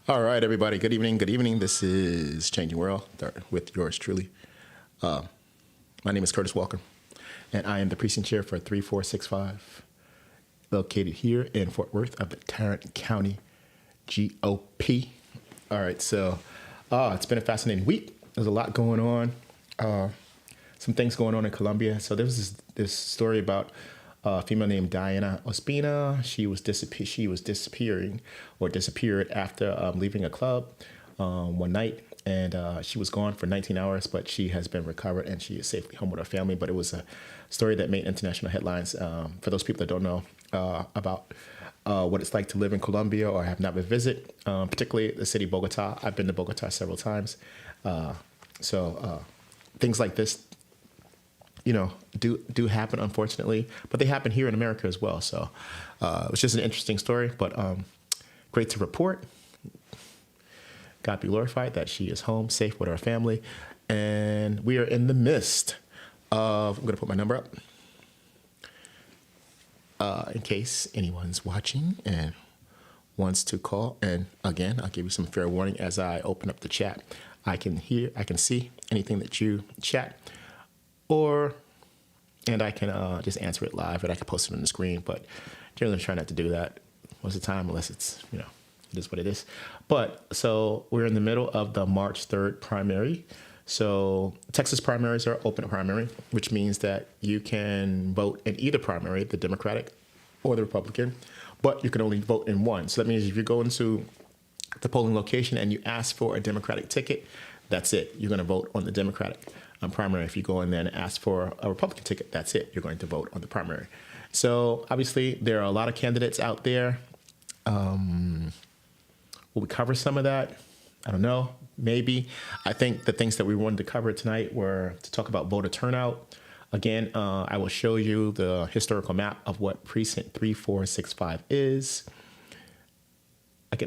All right, everybody. Good evening. Good evening. This is Changing World with yours truly. My name is Curtis Walker, and I am the precinct chair for 3465, located here in Fort Worth of the Tarrant County GOP. All right, so it's been a fascinating week. There's a lot going on. Some things going on in Colombia. So there was this story about a female named Diana Ospina. She was disappearing or disappeared after leaving a club one night, and she was gone for 19 hours, but she has been recovered and she is safely home with her family. But it was a story that made international headlines. For those people that don't know about what it's like to live in Colombia or have not been visit, particularly the city Bogota. I've been to Bogota several times. So things like this, do happen, unfortunately, but they happen here in America as well. So it was just an interesting story, but great to report. God be glorified that she is home, safe with her family. And we are in the midst of, I'm going to put my number up in case anyone's watching and wants to call. And again, I'll give you some fair warning as I open up the chat. I can see anything that you chat, and I can just answer it live, and I can post it on the screen. But generally, I try not to do that most of the time, unless it's, it is what it is. But so we're in the middle of the March 3rd primary. So Texas primaries are open primary, which means that you can vote in either primary, the Democratic or the Republican, but you can only vote in one. So that means if you go into the polling location and you ask for a Democratic ticket, that's it. You're going to vote on the Democratic primary. If you go in there and ask for a Republican ticket, that's it. You're going to vote on the primary. So obviously there are a lot of candidates out there. Will we cover some of that? I don't know. Maybe. I think the things that we wanted to cover tonight were to talk about voter turnout. Again, I will show you the historical map of what precinct 3465 is.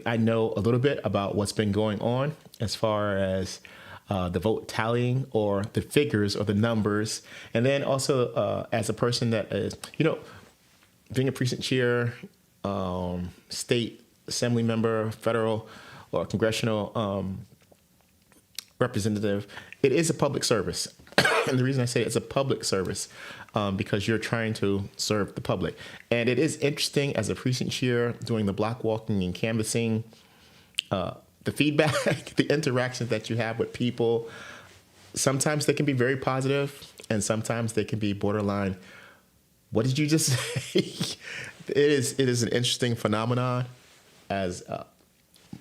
I know a little bit about what's been going on as far as the vote tallying or the figures or the numbers. And then also as a person that is, being a precinct chair, state assembly member, federal or congressional representative, it is a public service. And the reason I say it's a public service because you're trying to serve the public. And it is interesting as a precinct chair doing the block walking and canvassing, the feedback, the interactions that you have with people. Sometimes they can be very positive and sometimes they can be borderline. What did you just say? It is an interesting phenomenon as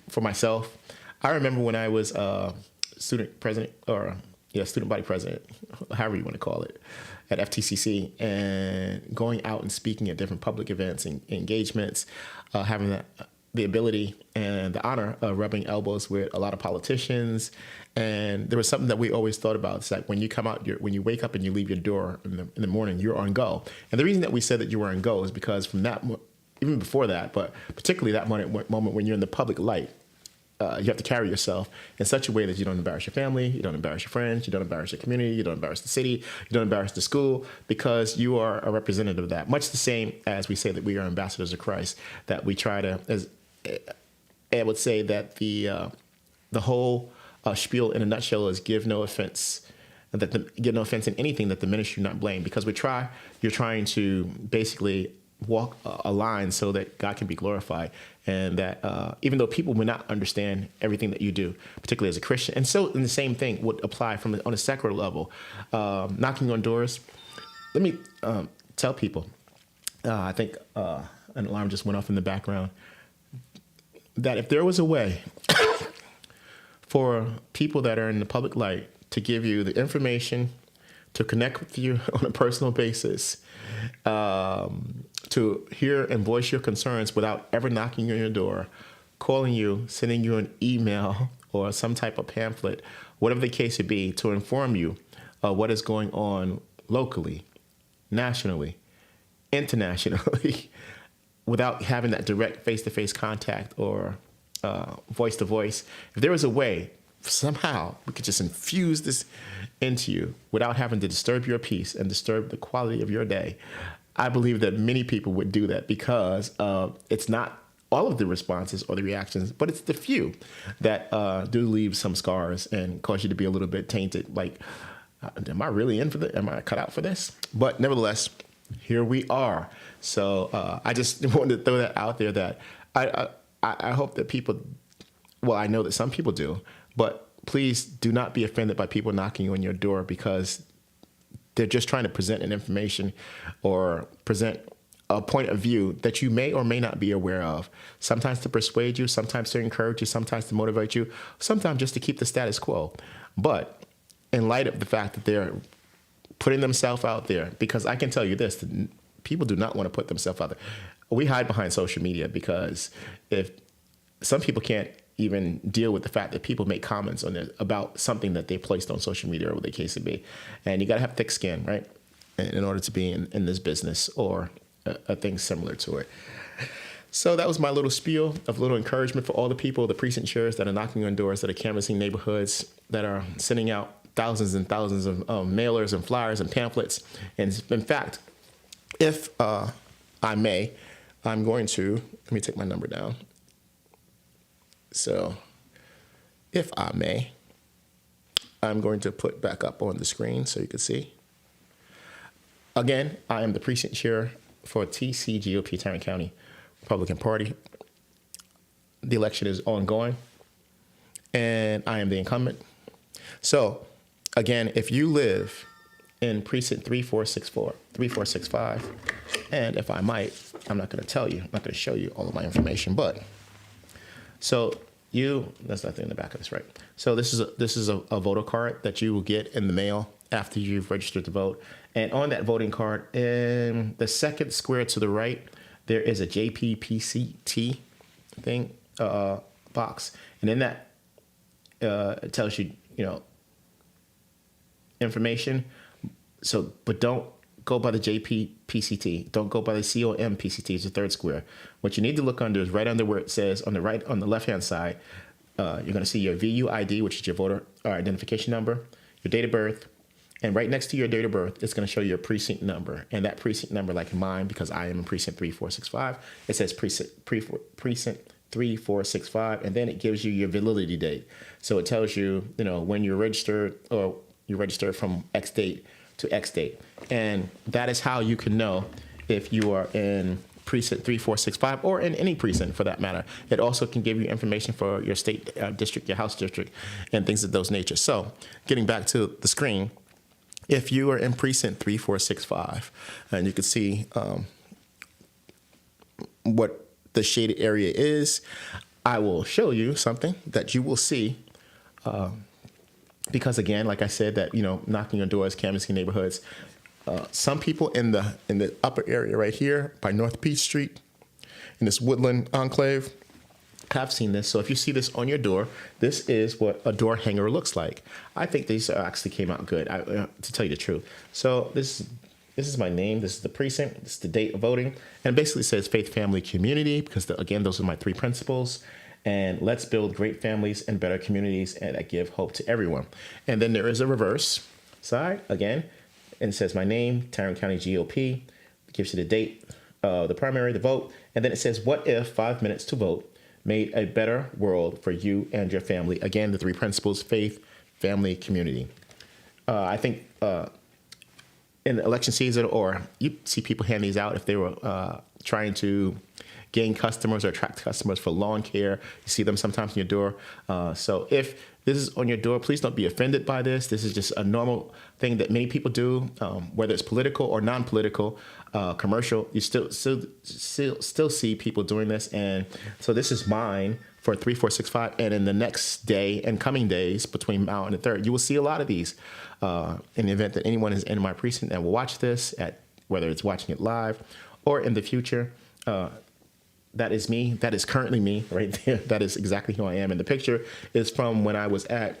for myself. I remember when I was student president student body president, however you want to call it, at FTCC, and going out and speaking at different public events and engagements, having the ability and the honor of rubbing elbows with a lot of politicians. And there was something that we always thought about. It's like when you come out, when you wake up and you leave your door in the morning, you're on go. And the reason that we said that you were on go is because from that, even before that, but particularly that moment when you're in the public light, you have to carry yourself in such a way that you don't embarrass your family, you don't embarrass your friends, you don't embarrass your community, you don't embarrass the city, you don't embarrass the school, because you are a representative of that. Much the same as we say that we are ambassadors of Christ, that we try to, as I would say that the whole spiel in a nutshell is give no offense, and give no offense in anything that the ministry not blame, because you're trying to basically walk a line so that God can be glorified, and that even though people will not understand everything that you do, particularly as a Christian, and so the same thing would apply on a secular level, knocking on doors. Let me tell people, I think an alarm just went off in the background, that if there was a way for people that are in the public light to give you the information, to connect with you on a personal basis, to hear and voice your concerns without ever knocking on your door, calling you, sending you an email or some type of pamphlet, whatever the case would be, to inform you of what is going on locally, nationally, internationally, without having that direct face-to-face contact or voice-to-voice. If there was a way, somehow, we could just infuse this into you without having to disturb your peace and disturb the quality of your day, I believe that many people would do that, because it's not all of the responses or the reactions, but it's the few that do leave some scars and cause you to be a little bit tainted. Like, am I really in for this? Am I cut out for this? But nevertheless, here we are. So I just wanted to throw that out there that I hope that people, well, I know that some people do, but please do not be offended by people knocking on your door because they're just trying to present an information or present a point of view that you may or may not be aware of. Sometimes to persuade you, sometimes to encourage you, sometimes to motivate you, sometimes just to keep the status quo. But in light of the fact that they're putting themselves out there, because I can tell you this, people do not want to put themselves out there. We hide behind social media because if some people can't even deal with the fact that people make comments on it about something that they placed on social media or what the case may be. And you got to have thick skin, right? In order to be in this business or a thing similar to it. So that was my little spiel of little encouragement for all the people, the precinct chairs that are knocking on doors, that are canvassing neighborhoods, that are sending out thousands and thousands of mailers and flyers and pamphlets. And in fact, if I may, I'm going to, let me take my number down. So if I may, I'm going to put back up on the screen so you can see. Again, I am the precinct chair for TCGOP, Tarrant County Republican Party. The election is ongoing, and I am the incumbent. So, again, if you live in precinct 3464, 3465, and if I might, I'm not going to tell you, I'm not going to show you all of my information, but so that's nothing in the back of this, right? So this is a voter card that you will get in the mail after you've registered to vote. And on that voting card, in the second square to the right, there is a JPPCT thing box, and in that it tells you, information. So, but don't go by the JPPCT. Don't go by the COMPCT. It's the third square. What you need to look under is right under where it says on the left-hand side. You're going to see your VU ID, which is your voter identification number, your date of birth. And right next to your date of birth, it's going to show your precinct number. And that precinct number, like mine, because I am in precinct 3465, it says precinct 3465, and then it gives you your validity date. So it tells you, when you're registered, or you registered from X date to X date. And that is how you can know if you are in precinct 3465 or in any precinct for that matter. It also can give you information for your state district, your house district, and things of those nature. So getting back to the screen, if you are in precinct 3465, and you can see what the shaded area is, I will show you something that you will see. Because again, like I said, that knocking on doors, canvassing neighborhoods. Some people in the upper area right here by North Peach Street, in this woodland enclave, have seen this. So if you see this on your door, this is what a door hanger looks like. I think these actually came out good, to tell you the truth. So this is my name. This is the precinct. This is the date of voting, and it basically says faith, family, community. Because again, those are my three principles. And let's build great families and better communities and that give hope to everyone. And then there is a reverse side again, and it says my name, Tarrant County GOP. It gives you the date, the primary, the vote, and then it says, what if 5 minutes to vote made a better world for you and your family? Again, the three principles: faith, family, community. I think in the election season, or you see people hand these out if they were trying to gain customers or attract customers for lawn care. You see them sometimes on your door. So if this is on your door, please don't be offended by this. This is just a normal thing that many people do, whether it's political or non-political, commercial. You still see people doing this. And so this is mine for 3465. And in the next day and coming days between now and the 3rd, you will see a lot of these in the event that anyone is in my precinct and will watch this, whether it's watching it live or in the future. That is me. That is currently me right there. That is exactly who I am. And the picture is from when I was at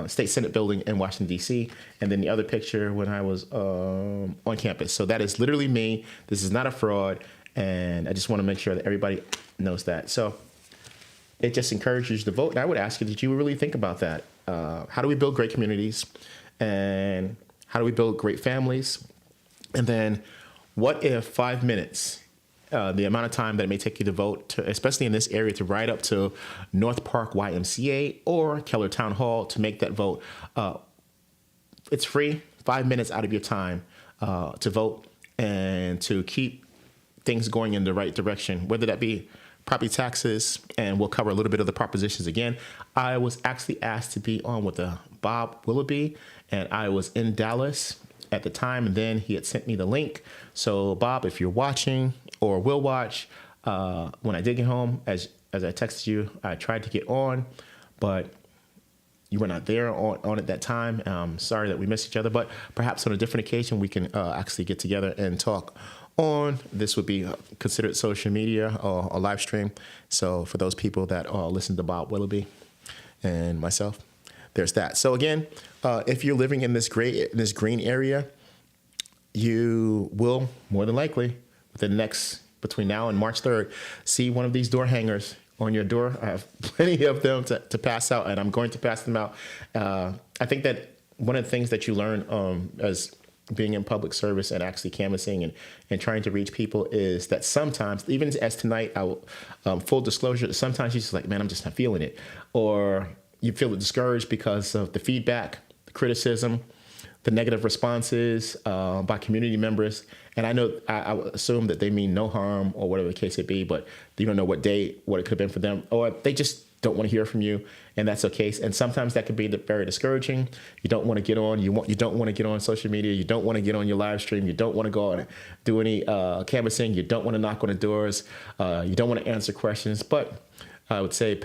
State Senate building in Washington, D.C. And then the other picture when I was on campus. So that is literally me. This is not a fraud. And I just want to make sure that everybody knows that. So it just encourages you to vote. And I would ask you that you would really think about that. How do we build great communities? And how do we build great families? And then what if 5 minutes the amount of time that it may take you to vote, especially in this area, to ride up to North Park YMCA or Keller Town Hall to make that vote. It's free, 5 minutes out of your time to vote and to keep things going in the right direction, whether that be property taxes, and we'll cover a little bit of the propositions again. I was actually asked to be on with Bob Willoughby, and I was in Dallas at the time, and then he had sent me the link. So Bob, if you're watching or will watch, when I did get home, as I texted you, I tried to get on, but you were not there on at that time. Sorry that we missed each other, but perhaps on a different occasion we can actually get together and talk on. This would be considered social media or a live stream. So for those people that listen to Bob Willoughby and myself, there's that. So again, if you're living in this green area, you will more than likely between now and March 3rd, see one of these door hangers on your door. I have plenty of them to pass out, and I'm going to pass them out. I think that one of the things that you learn as being in public service and actually canvassing and trying to reach people is that sometimes, even as tonight, I will, full disclosure, sometimes you're just like, man, I'm just not feeling it. Or you feel discouraged because of the feedback, the criticism, the negative responses by community members. And I know, I would assume that they mean no harm or whatever the case may be, but you don't know what it could have been for them, or they just don't want to hear from you, and that's okay. And sometimes that can be very discouraging. You don't want to get on. You don't want to get on social media. You don't want to get on your live stream. You don't want to go out and do any canvassing. You don't want to knock on the doors. You don't want to answer questions. But I would say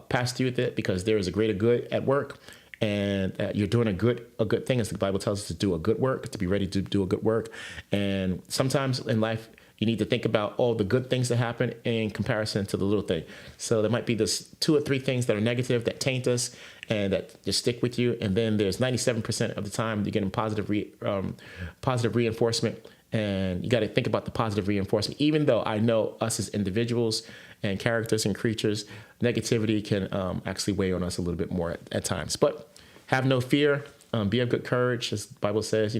pass through with it, because there is a greater good at work, and you're doing a good thing, as the Bible tells us to do a good work, to be ready to do a good work. And sometimes in life, you need to think about all the good things that happen in comparison to the little thing. So there might be this 2 or 3 things that are negative that taint us and that just stick with you. And then there's 97% of the time you're getting positive reinforcement. And you got to think about the positive reinforcement. Even though I know us as individuals and characters and creatures, negativity can actually weigh on us a little bit more at times. But have no fear. Be of good courage. As the Bible says,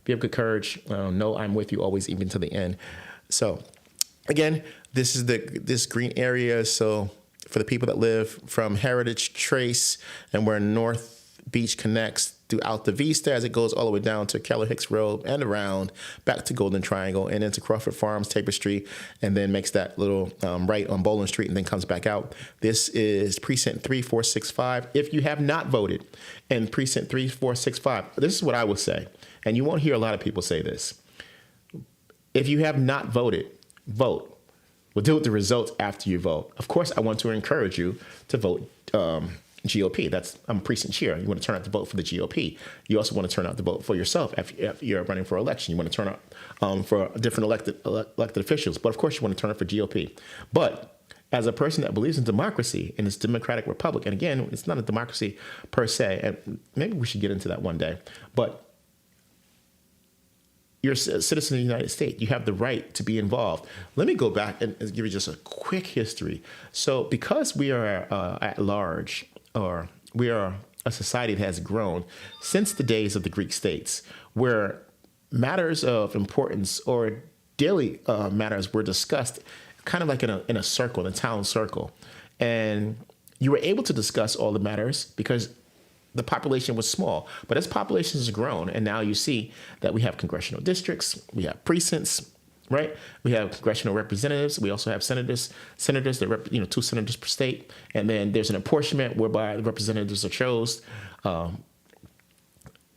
be of good courage. Know I'm with you always, even to the end. So again, this is this green area. So for the people that live from Heritage Trace and where North Beach connects throughout the Vista, as it goes all the way down to Keller Hicks Road and around back to Golden Triangle and into Crawford Farms, Tabor Street, and then makes that little right on Bowling Street and then comes back out. This is Precinct 3465. If you have not voted in Precinct 3465, this is what I would say, and you won't hear a lot of people say this. If you have not voted, vote. We'll deal with the results after you vote. Of course, I want to encourage you to vote GOP. I'm a precinct chair. You want to turn out to vote for the GOP. You also want to turn out to vote for yourself if you're running for election. You want to turn out for different elected officials. But of course, you want to turn out for GOP. But as a person that believes in democracy in this democratic republic, and again, it's not a democracy per se, and maybe we should get into that one day, but you're a citizen of the United States. You have the right to be involved. Let me go back and give you just a quick history. So because we are at large, or we are a society that has grown since the days of the Greek states, where matters of importance or daily matters were discussed kind of like in a circle, in a town circle. And you were able to discuss all the matters because the population was small. But as population has grown, and now you see that we have congressional districts, we have precincts, right? We have congressional representatives. We also have senators that 2 senators per state. And then there's an apportionment whereby the representatives are chose.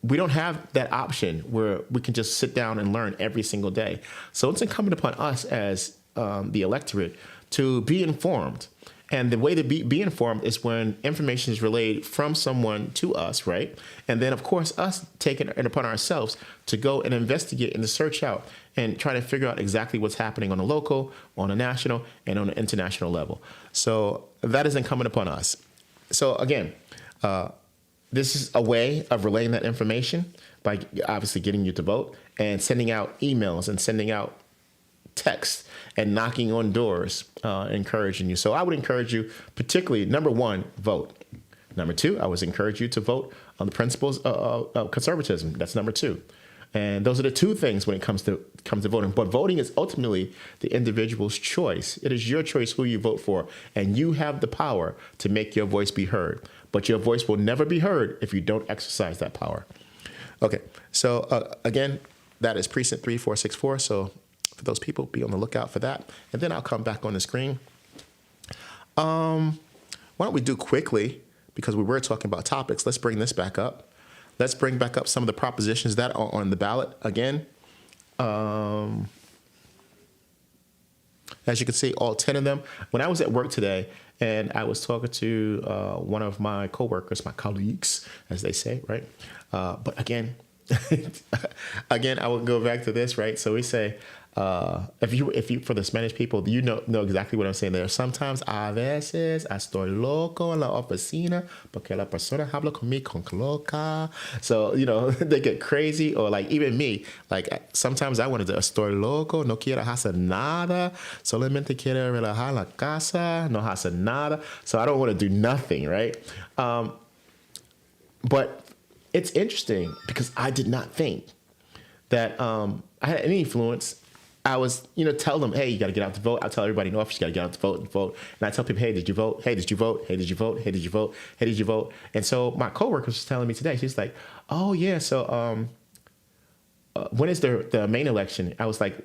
We don't have that option where we can just sit down and learn every single day. So it's incumbent upon us as the electorate to be informed. And the way to be informed is when information is relayed from someone to us, right? And then, of course, us taking it upon ourselves to go and investigate and to search out and try to figure out exactly what's happening on a local, on a national, and on an international level. So that is incumbent upon us. So again, this is a way of relaying that information by obviously getting you to vote and sending out emails and sending out text and knocking on doors, encouraging you. So I would encourage you, particularly, number 1, vote. Number 2, I would encourage you to vote on the principles of conservatism. That's number 2. And those are the two things when it comes to voting. But voting is ultimately the individual's choice. It is your choice who you vote for, and you have the power to make your voice be heard. But your voice will never be heard if you don't exercise that power. Okay, so again, that is precinct 3464. So for those people, be on the lookout for that. And then I'll come back on the screen. Why don't we do quickly, because we were talking about topics, let's bring this back up. Let's bring back up some of the propositions that are on the ballot again. As you can see, all 10 of them. When I was at work today and I was talking to one of my coworkers, my colleagues, as they say, right? But again, I will go back to this, right? So we say, if you for the Spanish people, you know exactly what I'm saying there. Sometimes a veces estoy loco en la oficina porque la persona habla conmigo con loca. So, they get crazy, or like even me, like sometimes I wanted to estoy loco, no quiero hacer nada, solamente quiero relajar la casa, no hacer nada. So I don't want to do nothing, right? But it's interesting because I did not think that I had any influence. I was, tell them, hey, you got to get out to vote. I tell everybody in office, you got to get out to vote and vote. And I tell people, hey, did you vote? Hey, did you vote? Hey, did you vote? Hey, did you vote? Hey, did you vote? And so my coworker was telling me today, she's like, oh, yeah, so when is the main election? I was like,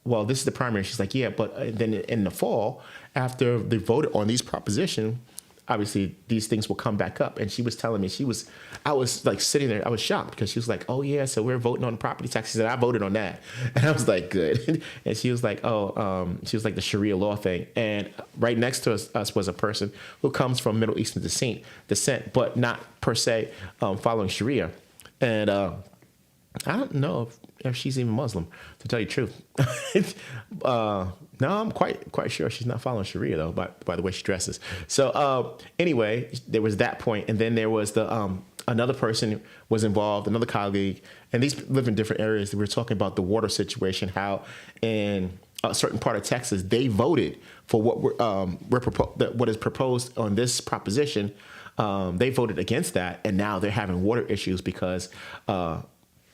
well, this is the primary. She's like, yeah, but then in the fall, after they voted on these propositions, obviously these things will come back up. And she was telling me, I was like sitting there, I was shocked because she was like, oh yeah, so we're voting on property taxes. And I voted on that. And I was like, good. And she was like, she was like the Sharia law thing. And right next to us was a person who comes from Middle Eastern descent, but not per se following Sharia. And I don't know if she's even Muslim, to tell you the truth. No, I'm quite sure she's not following Sharia, though, by the way she dresses. So anyway, there was that point. And then there was the another person was involved, another colleague, and these live in different areas. We were talking about the water situation, how in a certain part of Texas, they voted for what is proposed on this proposition. They voted against that, and now they're having water issues because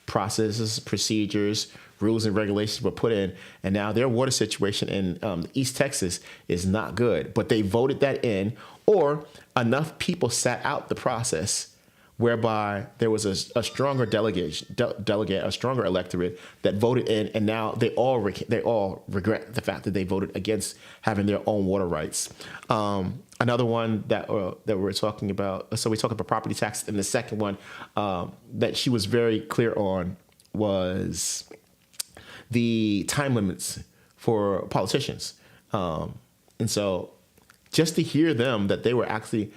processes, procedures, rules and regulations were put in, and now their water situation in East Texas is not good. But they voted that in, or enough people sat out the process whereby there was a stronger delegate, a stronger electorate that voted in, and now they all regret the fact that they voted against having their own water rights. Another one that we're talking about, so we talk about property tax, and the second one that she was very clear on was the time limits for politicians. And so just to hear them that they were actually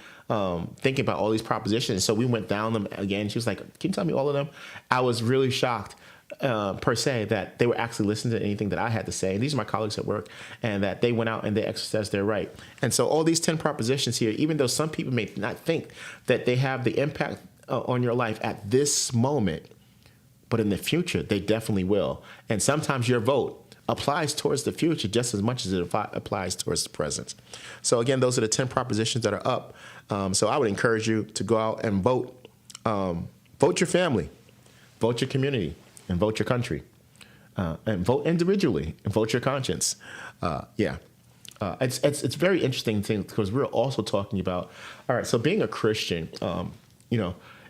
thinking about all these propositions. So we went down them again. She was like, can you tell me all of them? I was really shocked per se that they were actually listening to anything that I had to say. And these are my colleagues at work, and that they went out and they exercised their right. And so all these 10 propositions here, even though some people may not think that they have the impact on your life at this moment, but in the future, they definitely will. And sometimes your vote applies towards the future just as much as it applies towards the present. So again, those are the 10 propositions that are up. So I would encourage you to go out and vote. Vote your family, vote your community, and vote your country. And vote individually, and vote your conscience. It's very interesting thing, because we're also talking about, all right, so being a Christian,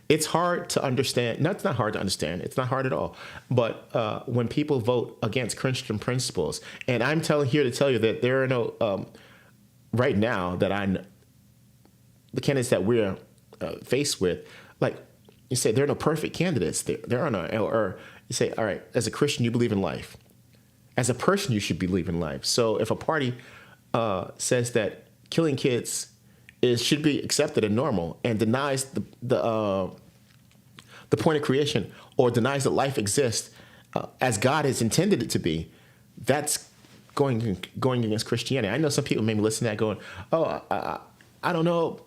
it's hard to understand. No, it's not hard to understand. It's not hard at all. But when people vote against Christian principles, and I'm here to tell you that there are no, right now, the candidates that we're faced with, like you say, there are no perfect candidates. There are no, or you say, all right, as a Christian, you believe in life. As a person, you should believe in life. So if a party says that killing kids should be accepted and normal, and denies the point of creation, or denies that life exists as God has intended it to be, that's going against Christianity. I know some people may be listening to that going, oh, I don't know.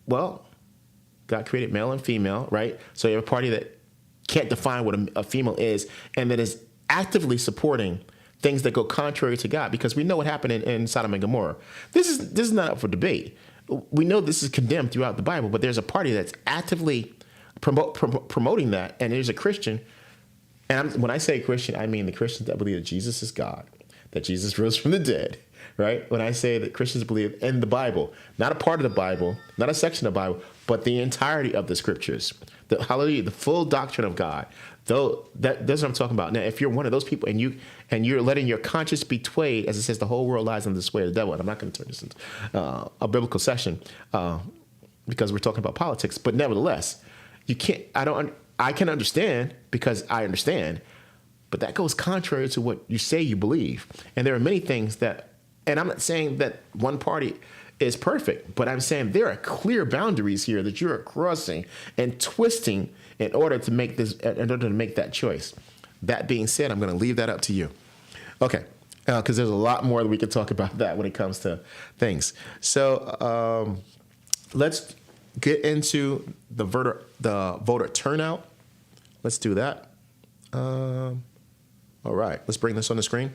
Well, God created male and female, right? So you have a party that can't define what a female is, and that is actively supporting things that go contrary to God, because we know what happened in Sodom and Gomorrah. This is not up for debate. We know this is condemned throughout the Bible, but there's a party that's actively promoting that, and there's a Christian And when I say Christian, I mean the Christians that believe that Jesus is God, that Jesus rose from the dead, right? When I say that Christians believe in the Bible, not a part of the Bible, not a section of the Bible, but the entirety of the scriptures, hallelujah, the full doctrine of God. Though that's what I'm talking about. Now, if you're one of those people and you're letting your conscience be swayed, as it says, the whole world lies under the sway of the devil. And I'm not going to turn this into a biblical session because we're talking about politics. But nevertheless, you can't. I can understand because I understand, but that goes contrary to what you say you believe. And there are many things that, and I'm not saying that one party is perfect, but I'm saying there are clear boundaries here that you're crossing and twisting in order to make that choice. That being said, I'm going to leave that up to you. Okay, because there's a lot more that we could talk about that when it comes to things. So let's get into the voter turnout. Let's do that. All right, let's bring this on the screen.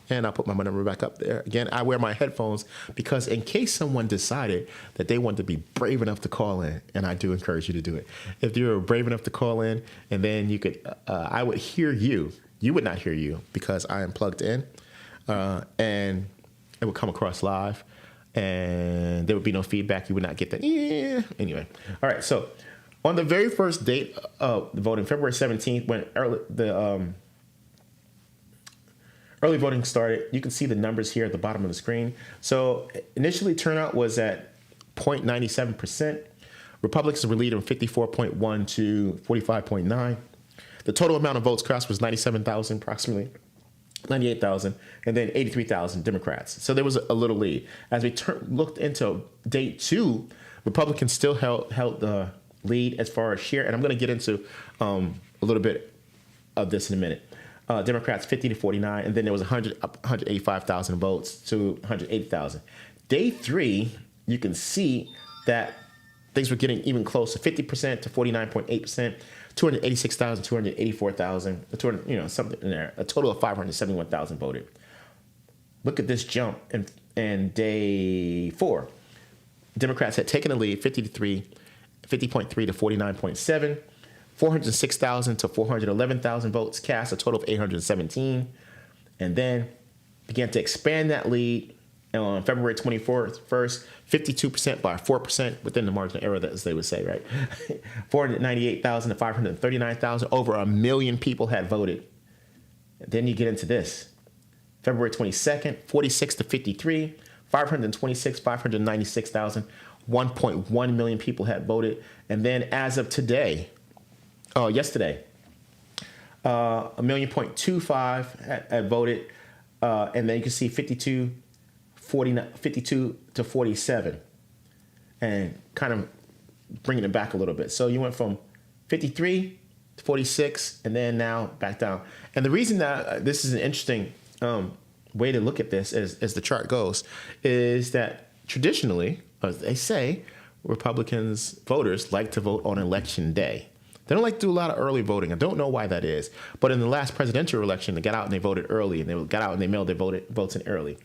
And I'll put my number back up there. Again, I wear my headphones because in case someone decided that they want to be brave enough to call in, and I do encourage you to do it. If you're brave enough to call in, and then you could, I would hear you. You would not hear you because I am plugged in, and it would come across live, and there would be no feedback. You would not get that. Yeah. Anyway, all right. So on the very first date of the voting, February 17th, when early voting started, you can see the numbers here at the bottom of the screen. So initially, turnout was at 0.97%. Republicans were leading 54.1 to 45.9. The total amount of votes cast was 97,000, approximately 98,000, and then 83,000 Democrats. So there was a little lead. As we looked into day two, Republicans still held the lead as far as share, and I'm going to get into a little bit of this in a minute. Democrats 50 to 49, and then there was 185,000 votes to 180,000. Day three, you can see that things were getting even closer, 50% to 49.8%, 286,000, 284,000, something in there. A total of 571,000 voted. Look at this jump in day four. Democrats had taken the lead, 50.3 to 49.7. 406,000 to 411,000 votes cast, a total of 817, and then began to expand that lead on February 24th, 52% by 4% within the margin of error, as they would say, right? 498,000 to 539,000, over 1 million people had voted. And then you get into this. February 22nd, 46 to 53, 526, 596,000, 1.1 million people had voted. And then as of today, yesterday, 1.25 had voted, and then you can see 52 to 47, and kind of bringing it back a little bit. So you went from 53 to 46, and then now back down. And the reason that this is an interesting way to look at this, as the chart goes, is that traditionally, as they say, Republicans voters like to vote on election day. They don't like to do a lot of early voting. I don't know why that is. But in the last presidential election, they got out and they voted early, and they got out and they mailed their votes in early.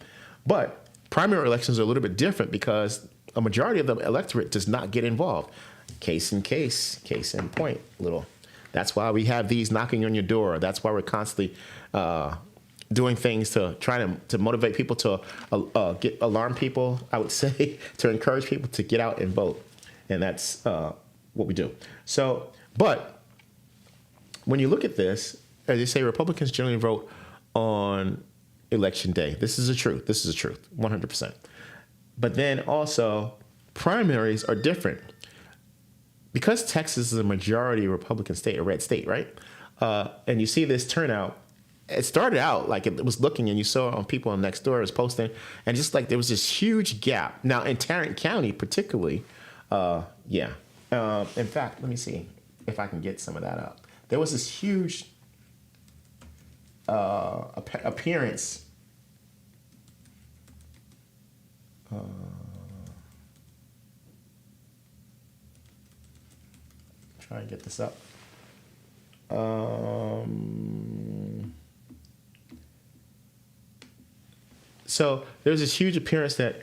But primary elections are a little bit different because a majority of the electorate does not get involved. Case in point, little. That's why we have these knocking on your door. That's why we're constantly doing things to try to motivate people, to alarm people, I would say, to encourage people to get out and vote. And that's what we do. So, but when you look at this, as they say, Republicans generally vote on election day. This is the truth. 100%. But then also, primaries are different. Because Texas is a majority Republican state, a red state, right? And you see this turnout. It started out like it was looking, and you saw on people on next door was posting, and just like there was this huge gap. Now in Tarrant County, particularly, in fact, let me see if I can get some of that up. There was this huge appearance. Try and get this up. So there was this huge appearance that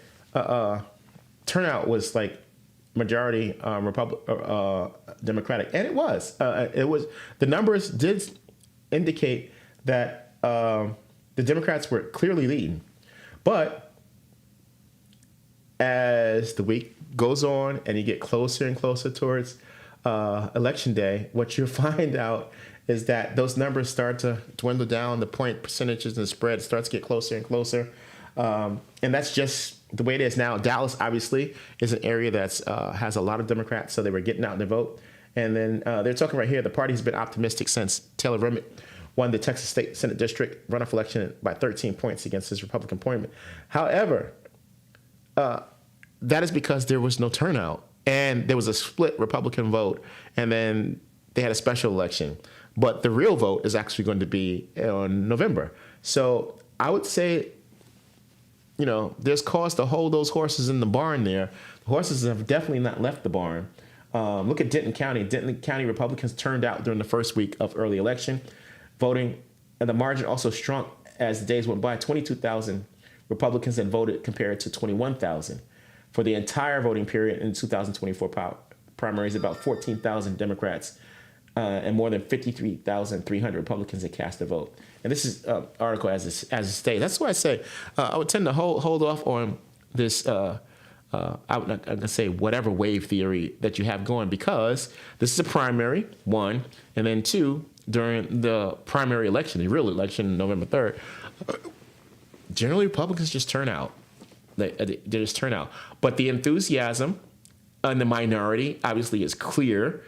turnout was like majority Democratic, and it was. The numbers did indicate that the Democrats were clearly leading. But as the week goes on and you get closer and closer towards election day, what you'll find out is that those numbers start to dwindle down. The point percentages and the spread starts to get closer and closer. And that's just the way it is now. Dallas, obviously, is an area that has a lot of Democrats, so they were getting out their vote. And then they're talking right here, the party's been optimistic since Taylor Remick won the Texas State Senate District runoff election by 13 points against his Republican opponent. However, that is because there was no turnout, and there was a split Republican vote, and then they had a special election. But the real vote is actually going to be in November. So I would say, there's cause to hold those horses in the barn there. The horses have definitely not left the barn. Look at Denton County. Denton County Republicans turned out during the first week of early election voting, and the margin also shrunk as the days went by. 22,000 Republicans had voted compared to 21,000. For the entire voting period in 2024 primaries, about 14,000 Democrats and more than 53,300 Republicans had cast a vote. And this is an article as a state. That's why I say I would tend to hold off on this. I'm not going to say whatever wave theory that you have going, because this is a primary, one, and then two, during the primary election, the real election, November 3rd, generally Republicans just turn out. They just turn out. But the enthusiasm in the minority obviously is clear,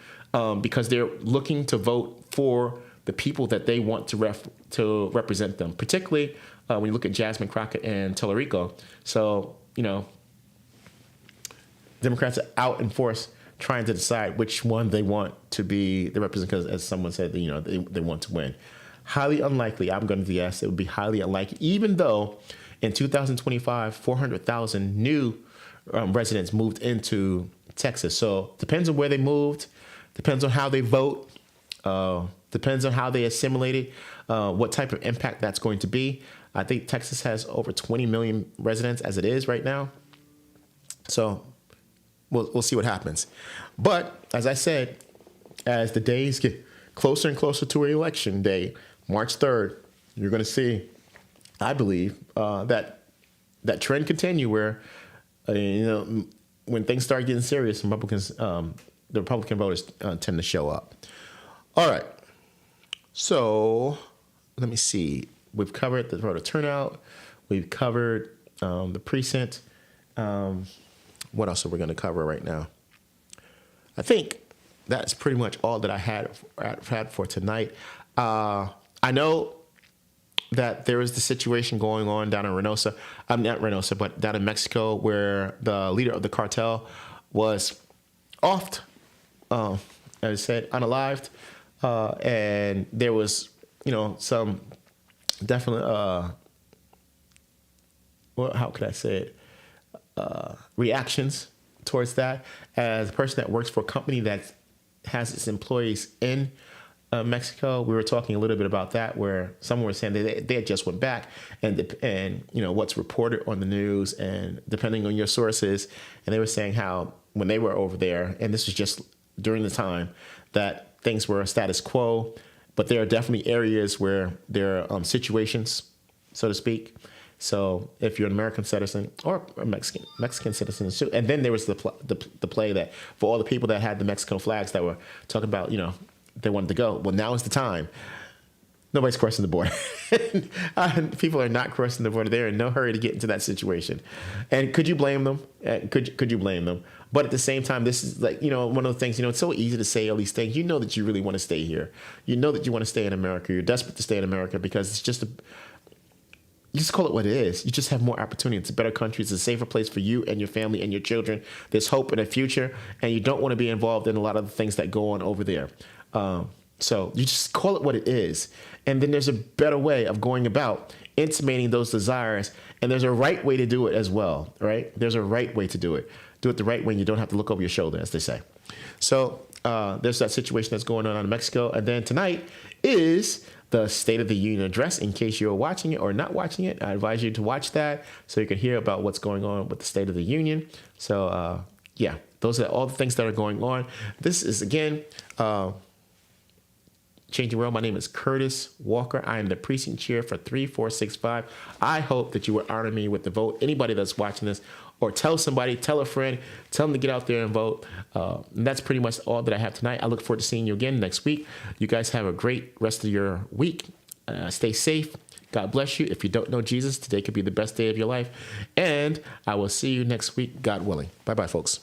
because they're looking to vote for the people that they want to represent them, particularly when you look at Jasmine Crockett and Tellerico. So, Democrats are out in force trying to decide which one they want to be the representative, because as someone said, they want to win. Highly unlikely, I'm going to guess it would be highly unlikely, even though in 2025, 400,000 new residents moved into Texas. So depends on where they moved, depends on how they vote, depends on how they assimilated, what type of impact that's going to be. I think Texas has over 20 million residents as it is right now. So we'll see what happens. But as I said, as the days get closer and closer to election day, March 3rd, you're going to see, I believe, that trend continue where, when things start getting serious, Republicans, the Republican voters tend to show up. All right. So let me see. We've covered the voter turnout. We've covered the precinct. What else are we going to cover right now? I think that's pretty much all that I had for tonight. I know that there is the situation going on down in Reynosa. Not Reynosa, but down in Mexico, where the leader of the cartel was offed, as I said, unalived. And there was, some definite, how could I say it? Reactions towards that. As a person that works for a company that has its employees in Mexico, we were talking a little bit about that, where someone was saying they had just went back, and what's reported on the news, and depending on your sources, and they were saying how when they were over there, and this was just during the time that things were status quo, but there are definitely areas where there are situations, so to speak. So if you're an American citizen or a Mexican citizen too, and then there was the play that for all the people that had the Mexican flags that were talking about, they wanted to go. Well, now is the time. Nobody's crossing the border. People are not crossing the border. They're in no hurry to get into that situation. And could you blame them? Could you blame them? But at the same time, this is like, one of the things, it's so easy to say all these things. You know that you really want to stay here. You know that you want to stay in America. You're desperate to stay in America because it's just you just call it what it is. You just have more opportunity. It's a better country. It's a safer place for you and your family and your children. There's hope in the future, and you don't want to be involved in a lot of the things that go on over there. So you just call it what it is. And then there's a better way of going about intimating those desires, and there's a right way to do it as well, right? There's a right way to do it. Do it the right way, and you don't have to look over your shoulder, as they say. So there's that situation that's going on in Mexico. And then tonight is the State of the Union address. In case you're watching it or not watching it, I advise you to watch that so you can hear about what's going on with the State of the Union. So, those are all the things that are going on. This is, again, Changing the World. My name is Curtis Walker. I am the precinct chair for 3465. I hope that you would honor me with the vote. Anybody that's watching this, or tell somebody, tell a friend, tell them to get out there and vote. And that's pretty much all that I have tonight. I look forward to seeing you again next week. You guys have a great rest of your week. Stay safe. God bless you. If you don't know Jesus, today could be the best day of your life. And I will see you next week, God willing. Bye-bye, folks.